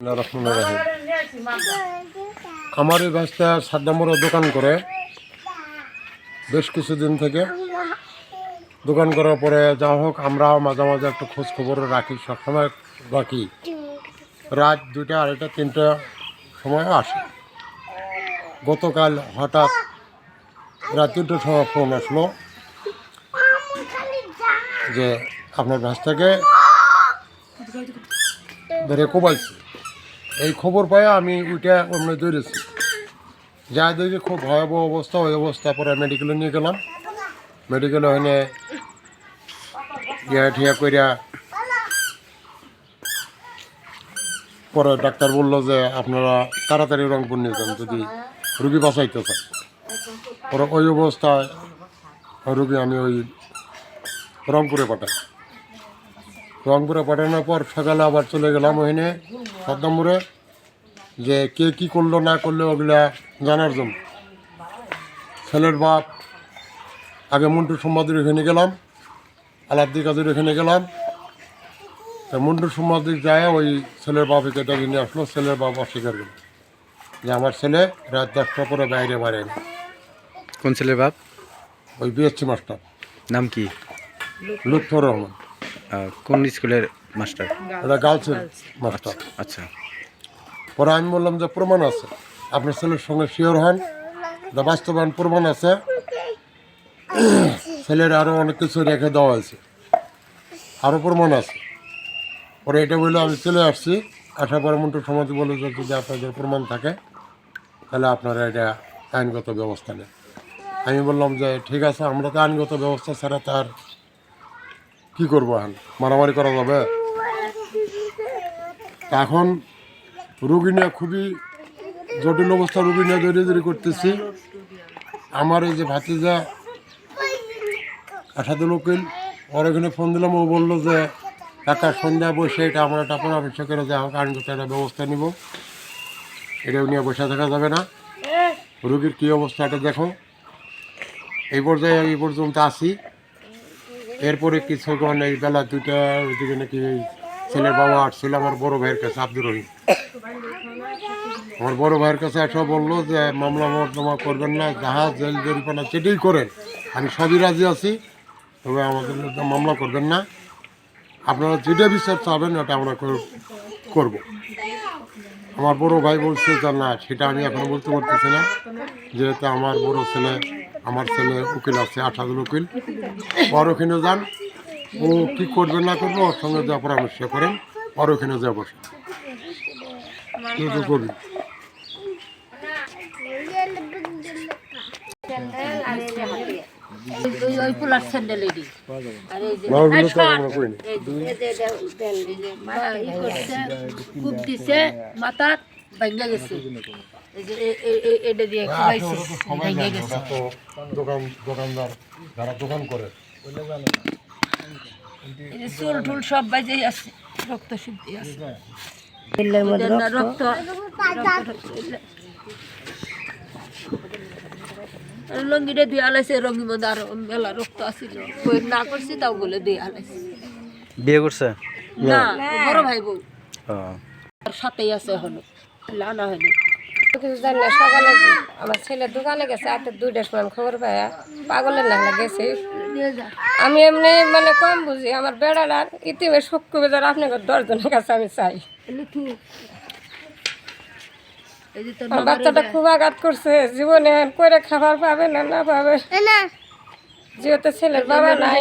বিসমিল্লাহির রহমানির রহিম। আমার এই ভাইটা 7 নম্বরে দোকান করে বেশ কিছুদিন থেকে। দোকান করার পরে যা হোক আমরা মাঝে মাঝে একটা খোঁজ খবর রাখি, সবসময় রাখি। রাত 2টা, 2:30, 3টা সময় আসে। গতকাল হঠাৎ রাত 3টার সময় ফোন আসলো যে আপনার ভাইটাকে ধরে কোবাইছে। এই খবর পাই আমি ওইটা অন্য দৌড়েছি, যা দেখি খুব ভয়াবহ অবস্থা। ওই অবস্থা পরে মেডিকেলে নিয়ে গেলাম। মেডিকেলে ওখানে ঠিয়া করিয়া পরে ডাক্তার বললো যে আপনারা তাড়াতাড়ি রংপুর নিয়ে যান যদি রুগী বাঁচাইতে চান। পরে ওই অবস্থায় রুগী আমি ওই রংপুরে পাঠাই। রংপুরে পাঠানোর পর সকালে আবার চলে গেলাম ওখানে 7 নম্বরে, যে কে কী করলো না করলো ওগুলা জানার জন্য। ছেলের বাপ আগে মন্টু সম্বাদের এখানে গেলাম, আলাদ্দি কাজের এখানে গেলাম। তা মন্টু সম্বাদিক যায় ওই ছেলের বাপকে ডেকে নিয়ে আসলো। ছেলের বাপ অস্বীকার করল যে আমার ছেলে রাত 10টার পরে বাইরে বাড়েনি। কোন ছেলের বাপ? ওই বিএসসি মাস্টার। নাম কি? লুৎফর রহমান। কোন স্কুলের মাস্টার? এটা গার্লসের মাস্টার। আচ্ছা। পরে আমি বললাম যে প্রমাণ আছে, আপনার ছেলের সঙ্গে শিওর হন, বাস্তবায়ন প্রমাণ আছে। ছেলের আরও অনেক কিছু রেখে দেওয়া হয়েছে, আরও প্রমাণ আছে। পরে এটা বলে আমি চলে আসছি। আসার পরে মন্টু সমাজ বলে যে যদি আপনাদের প্রমাণ থাকে তাহলে আপনারা এটা আইনগত ব্যবস্থা নেন। আমি বললাম যে ঠিক আছে, আমরা তো আইনগত ব্যবস্থা ছাড়া তার কী করবো, এখন মারামারি করা যাবে? এখন রুগী নিয়ে খুবই জটিল অবস্থা, রুগী নিয়ে দৌড়ি করতেছি। আমার এই যে ভাতিজা আসাদুল উকিল, ওর এখানে ফোন দিলাম। ও বললো যে টাকা সন্ধ্যা বসে এটা আমরা একটা পরামর্শ করে যে আমাকে আইনগত একটা ব্যবস্থা নিব, এটাও নিয়ে বসে থাকা যাবে না। রুগীর কী অবস্থা এটা দেখো। এই পর্যায়ে এই পর্যন্ত আসি। এরপরে কিছুক্ষণ এই বেলা 2টার দিকে নাকি ছেলের বাবা আসছিল আমার বড় ভাইয়ের কাছে, আব্দুর রহিম। আমার বড় ভাইয়ের কাছে এসে বললো যে মামলা মোকদ্দমা করবেন না, যাহা জেল জরিমানা যেটাই করেন আমি সবই রাজি আছি, তবে আমাদের মামলা করবেন না। আপনারা যেটা বিচার চাবেন ওটা আমরা করব। আমার বড় ভাই বলছে যে না, সেটা আমি এখনও বলতে পারতেছি না, যেহেতু আমার বড় ছেলে, আমার ছেলে উকিল আছে আসাদুল উকিল, ওর ওখানে যান। ও কী করবেন না করবো ওর সঙ্গে যা পরামর্শ করেন, ওর ওখানে যা বসে করবি। মাথার ভাঙ্গা গেছে, এটা দিয়ে দোকানদার যারা দোকান করে চুল টুল সব বাজে আছে, রক্ত শুদ্ধি আছে, রক্ত লঙ্গিটা দিয়ে আলাইছে। রঙির মধ্যে আরো মেলা রক্ত আসছিল, বই না করছি তাও বলে দিয়ে আলাইছে। বিয়ে করছে না, বড় ভাই বউ সাথেই আছে, এখনো লানা হয়নি। কিছু জানি না। সকালে আমার ছেলে দোকানে গেছে, রাতে 2টার সময় খবর পায় পাগলের নাগলা গেছে। আমি এমনি মানে কম বুঝি, আমার বেড়ালার ইতিমে শক্তি বেজার আপনার 10 জনের কাছে আমি চাই। আমার বাচ্চাটা খুব আঘাত করছে, জীবনে করে খাবার পাবে না না পাবে, যেহেতু ছেলের বাবা নাই।